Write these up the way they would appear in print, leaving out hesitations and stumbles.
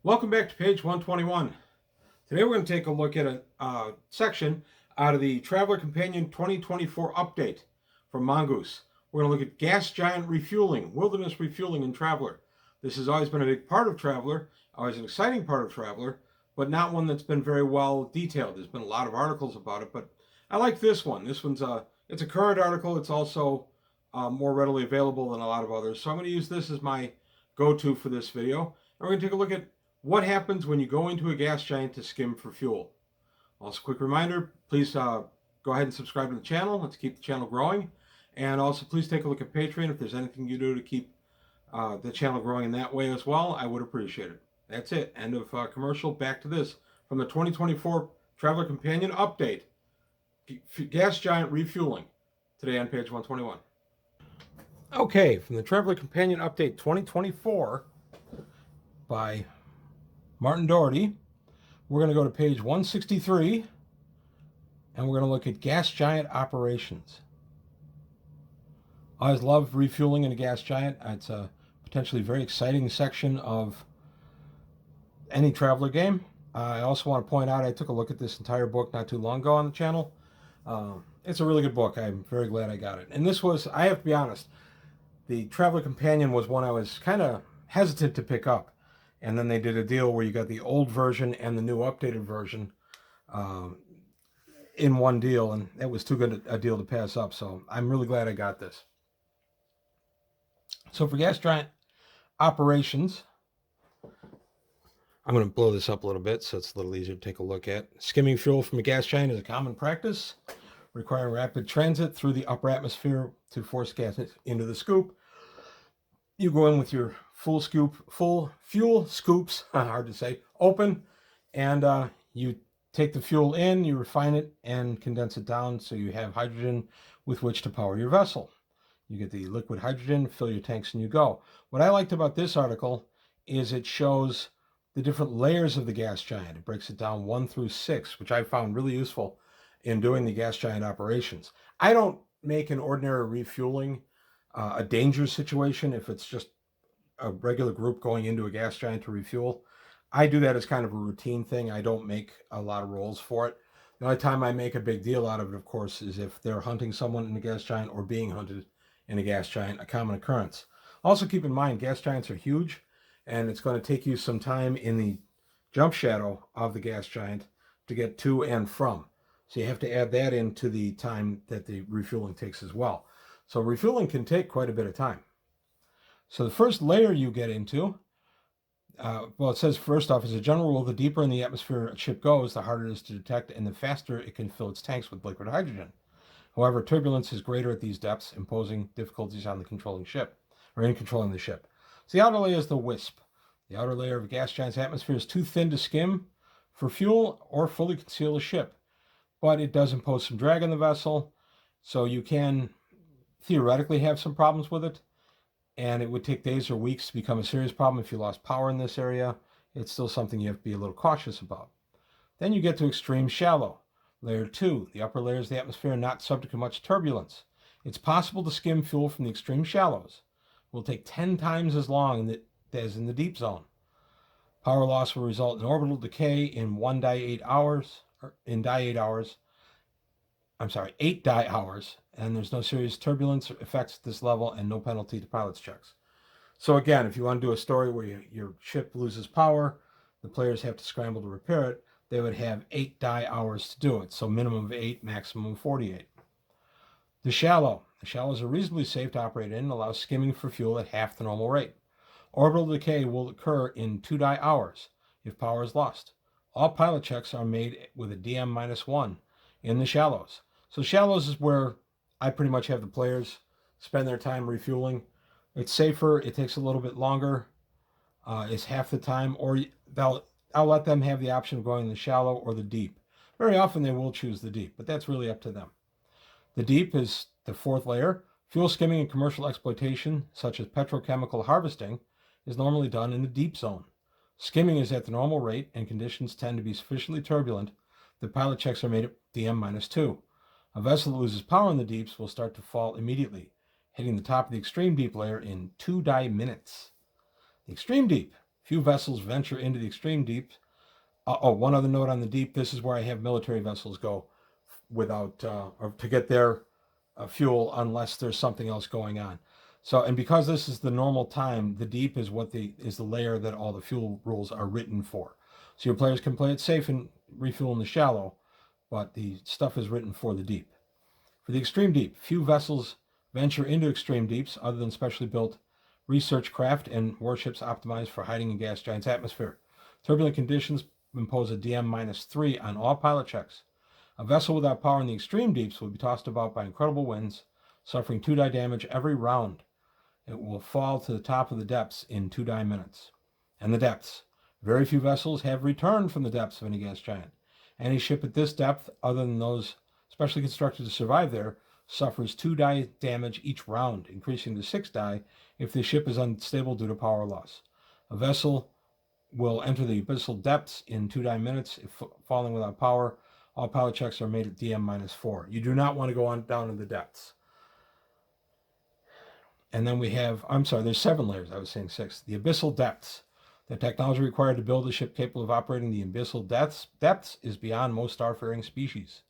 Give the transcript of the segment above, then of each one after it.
Welcome back to page 121. Today we're going to take a look at a section out of the Traveler Companion 2024 update from Mongoose. We're going to look at gas giant refueling, wilderness refueling in Traveler. This has always been a big part of Traveler, always an exciting part of Traveler, but not one that's been very well detailed. There's been a lot of articles about it, but I like this one. This one's it's a current article. It's also more readily available than a lot of others. So I'm going to use this as my go-to for this video. And we're going to take a look at what happens when you go into a gas giant to skim for fuel. Also, quick reminder, please go ahead and subscribe to the channel. Let's keep the channel growing. And also, please take a look at Patreon. If there's anything you do to keep the channel growing in that way as well, I would appreciate it. That's it. End of commercial. Back to this from the 2024 Traveler Companion Update. Gas giant refueling. Today on page 121. Okay, from the Traveler Companion Update 2024 by Martin Doherty, we're going to go to page 163, and we're going to look at gas giant operations. I always love refueling in a gas giant. It's a potentially very exciting section of any Traveler game. I also want to point out I took a look at this entire book not too long ago on the channel. It's a really good book. I'm very glad I got it. And this was, I have to be honest, the Traveler Companion was one I was kind of hesitant to pick up. And then they did a deal where you got the old version and the new updated version in one deal, and it was too good a deal to pass up. So I'm really glad I got this. So for gas giant operations, I'm going to blow this up a little bit so it's a little easier to take a look at. Skimming fuel from a gas giant is a common practice, requiring rapid transit through the upper atmosphere to force gas into the scoop. You go in with your full fuel scoops, hard to say, open, and you take the fuel in, you refine it, and condense it down so you have hydrogen with which to power your vessel. You get the liquid hydrogen, fill your tanks, and you go. What I liked about this article is it shows the different layers of the gas giant. It breaks it down 1 through 6, which I found really useful in doing the gas giant operations. I don't make an ordinary refueling a dangerous situation if it's just a regular group going into a gas giant to refuel. I do that as kind of a routine thing. I don't make a lot of rolls for it. The only time I make a big deal out of it, of course, is if they're hunting someone in a gas giant or being hunted in a gas giant, a common occurrence. Also keep in mind, gas giants are huge, and it's going to take you some time in the jump shadow of the gas giant to get to and from. So you have to add that into the time that the refueling takes as well. So refueling can take quite a bit of time. So the first layer you get into, well, it says first off, as a general rule, the deeper in the atmosphere a ship goes, the harder it is to detect and the faster it can fill its tanks with liquid hydrogen. However, turbulence is greater at these depths, imposing difficulties on the controlling ship, or in controlling the ship. So the outer layer is the wisp. The outer layer of a gas giant's atmosphere is too thin to skim for fuel or fully conceal a ship, but it does impose some drag on the vessel, so you can theoretically have some problems with it, and it would take days or weeks to become a serious problem if you lost power in this area. It's still something you have to be a little cautious about. Then you get to extreme shallow. Layer 2, the upper layers of the atmosphere are not subject to much turbulence. It's possible to skim fuel from the extreme shallows. It will take 10 times as long as in the deep zone. Power loss will result in orbital decay in 8 die hours, and there's no serious turbulence effects at this level and no penalty to pilot's checks. So again, if you want to do a story where your ship loses power, the players have to scramble to repair it, they would have 8 die hours to do it. So minimum of 8, maximum of 48. The shallows are reasonably safe to operate in and allow skimming for fuel at half the normal rate. Orbital decay will occur in 2 die hours if power is lost. All pilot checks are made with a DM-1 in the shallows. So shallows is where I pretty much have the players spend their time refueling. It's safer. It takes a little bit longer. It's half the time, or I'll let them have the option of going in the shallow or the deep. Very often they will choose the deep, but that's really up to them. The deep is the 4th layer. Fuel skimming and commercial exploitation, such as petrochemical harvesting, is normally done in the deep zone. Skimming is at the normal rate, and conditions tend to be sufficiently turbulent. The pilot checks are made at DM-2. A vessel that loses power in the deeps will start to fall immediately, hitting the top of the extreme deep layer in 2 die minutes. The extreme deep Few vessels venture into the extreme deep. One other note on the deep. This is where I have military vessels go without or to get their fuel unless there's something else going on. So, and because this is the normal time, the deep is the layer that all the fuel rules are written for. So your players can play it safe and refuel in the shallow, but the stuff is written for the deep. For the extreme deep, few vessels venture into extreme deeps other than specially built research craft and warships optimized for hiding in gas giant's atmosphere. Turbulent conditions impose a DM-3 on all pilot checks. A vessel without power in the extreme deeps will be tossed about by incredible winds, suffering 2-die damage every round. It will fall to the top of the depths in 2-die minutes. And the depths. Very few vessels have returned from the depths of any gas giant. Any ship at this depth, other than those specially constructed to survive there, suffers 2-die damage each round, increasing to 6-die if the ship is unstable due to power loss. A vessel will enter the abyssal depths in 2-die minutes if falling without power. All pilot checks are made at DM-4. You do not want to go on down in the depths. And then we have, there's 7 layers. I was saying 6. The abyssal depths. The technology required to build a ship capable of operating the abyssal depths is beyond most starfaring species.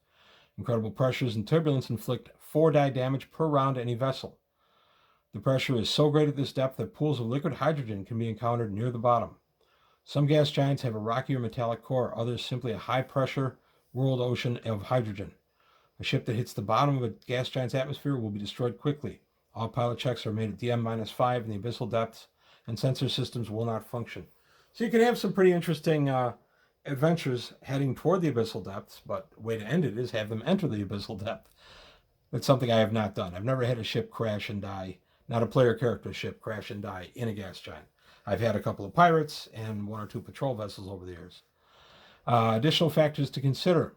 Incredible pressures and turbulence inflict 4-die damage per round to any vessel. The pressure is so great at this depth that pools of liquid hydrogen can be encountered near the bottom. Some gas giants have a rocky or metallic core, others simply a high-pressure world ocean of hydrogen. A ship that hits the bottom of a gas giant's atmosphere will be destroyed quickly. All pilot checks are made at DM-5 in the abyssal depths, and sensor systems will not function. So you can have some pretty interesting adventures heading toward the abyssal depths, but the way to end it is have them enter the abyssal depth. That's something I have not done. I've never had a ship crash and die, not a player character ship crash and die in a gas giant. I've had a couple of pirates and 1 or 2 patrol vessels over the years. Additional factors to consider.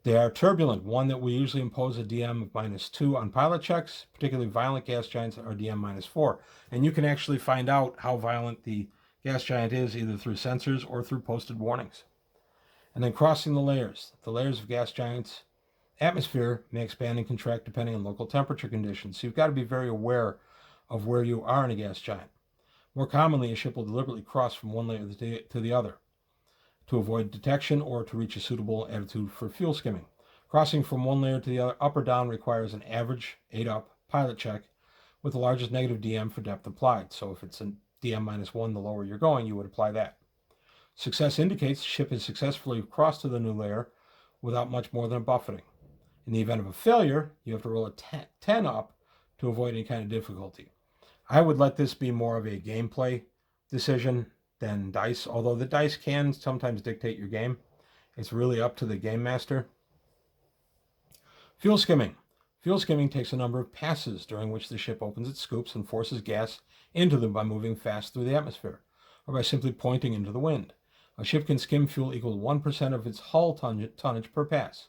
They are turbulent, one that we usually impose a DM-2 on pilot checks. Particularly violent gas giants are DM-4. And you can actually find out how violent the gas giant is either through sensors or through posted warnings. And then crossing the layers. The layers of gas giants' atmosphere may expand and contract depending on local temperature conditions. So you've got to be very aware of where you are in a gas giant. More commonly, a ship will deliberately cross from one layer to the other to avoid detection or to reach a suitable altitude for fuel skimming. Crossing from one layer to the other, up or down, requires an average 8-up pilot check with the largest negative DM for depth applied. So if it's a DM-1, the lower you're going, you would apply that. Success indicates the ship has successfully crossed to the new layer without much more than a buffeting. In the event of a failure, you have to roll a 10 up to avoid any kind of difficulty. I would let this be more of a gameplay decision than dice, although the dice can sometimes dictate your game. It's really up to the game master. Fuel skimming. Fuel skimming takes a number of passes during which the ship opens its scoops and forces gas into them by moving fast through the atmosphere, or by simply pointing into the wind. A ship can skim fuel equal to 1% of its hull tonnage per pass,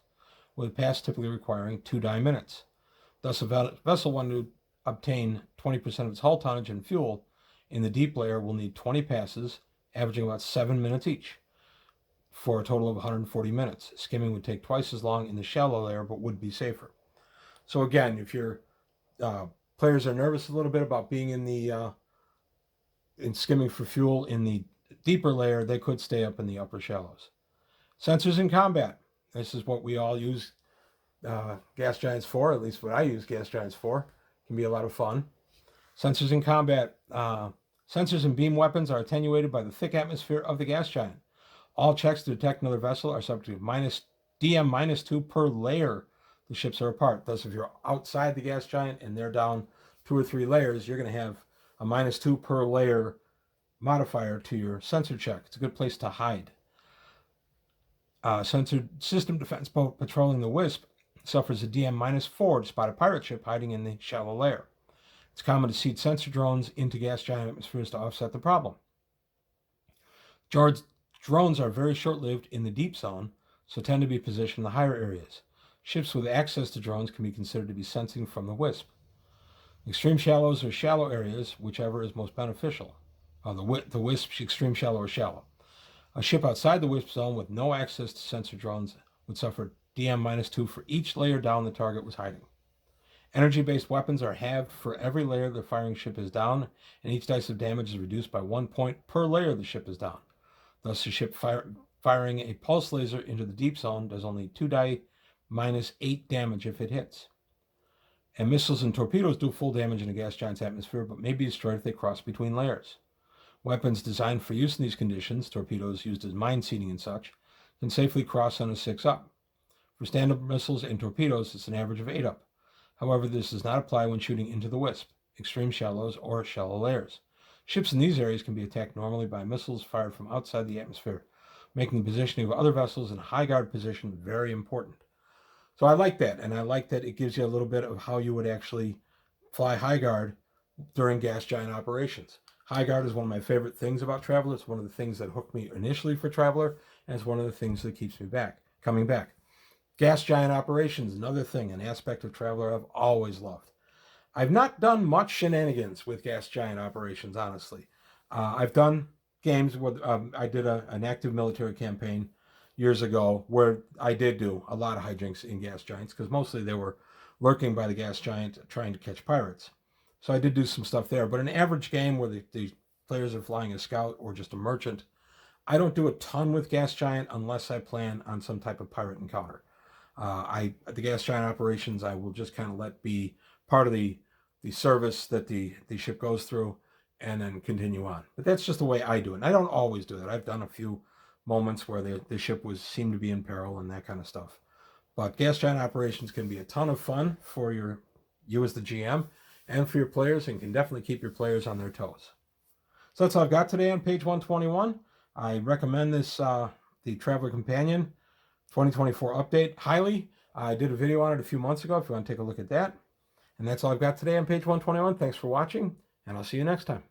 with a pass typically requiring 2-die minutes. Thus, a vessel wanting to obtain 20% of its hull tonnage and fuel in the deep layer will need 20 passes, averaging about 7 minutes each, for a total of 140 minutes. Skimming would take twice as long in the shallow layer, but would be safer. So again, if your players are nervous a little bit about being in skimming for fuel in the deeper layer, they could stay up in the upper shallows. Sensors in combat. This is what we all use gas giants for, at least what I use gas giants for. Can be a lot of fun. Sensors in combat. Sensors and beam weapons are attenuated by the thick atmosphere of the gas giant. All checks to detect another vessel are subject to DM-2 per layer the ships are apart. Thus, if you're outside the gas giant and they're down 2 or 3 layers, you're going to have a -2 per layer modifier to your sensor check. It's a good place to hide. Sensor system defense boat patrolling the Wisp suffers a DM-4 to spot a pirate ship hiding in the shallow layer. It's common to seed sensor drones into gas giant atmospheres to offset the problem. Drones are very short-lived in the deep zone, so tend to be positioned in the higher areas. Ships with access to drones can be considered to be sensing from the Wisp. Extreme shallows or shallow areas, whichever is most beneficial. The Wisp's extreme shallow or shallow. A ship outside the Wisp zone with no access to sensor drones would suffer DM-2 for each layer down the target was hiding. Energy-based weapons are halved for every layer the firing ship is down, and each dice of damage is reduced by 1 point per layer the ship is down. Thus, the ship firing a pulse laser into the deep zone does only 2 die minus 8 damage if it hits. And missiles and torpedoes do full damage in a gas giant's atmosphere, but may be destroyed if they cross between layers. Weapons designed for use in these conditions, torpedoes used as mine seeding and such, can safely cross on a 6-up. For stand-up missiles and torpedoes, it's an average of 8-up. However, this does not apply when shooting into the wisp, extreme shallows, or shallow layers. Ships in these areas can be attacked normally by missiles fired from outside the atmosphere, making the positioning of other vessels in a high guard position very important. So I like that, and I like that it gives you a little bit of how you would actually fly high guard during gas giant operations. High guard is one of my favorite things about Traveler. It's one of the things that hooked me initially for Traveler, and it's one of the things that keeps me coming back. Gas giant operations, another thing, an aspect of Traveler I've always loved. I've not done much shenanigans with gas giant operations, honestly. I've done games where I did an active military campaign years ago where I did do a lot of hijinks in gas giants because mostly they were lurking by the gas giant trying to catch pirates. So I did do some stuff there. But an average game where the players are flying a scout or just a merchant, I don't do a ton with gas giant unless I plan on some type of pirate encounter. The gas giant operations I will just kind of let be part of the service that the ship goes through and then continue on. But that's just the way I do it. And I don't always do that. I've done a few moments where the ship seemed to be in peril and that kind of stuff. But gas giant operations can be a ton of fun for you as the GM and for your players, and can definitely keep your players on their toes. So that's all I've got today on page 121. I recommend this the Traveler Companion 2024 update highly. I did a video on it a few months ago if you want to take a look at that. And that's all I've got today on page 121. Thanks for watching, and I'll see you next time.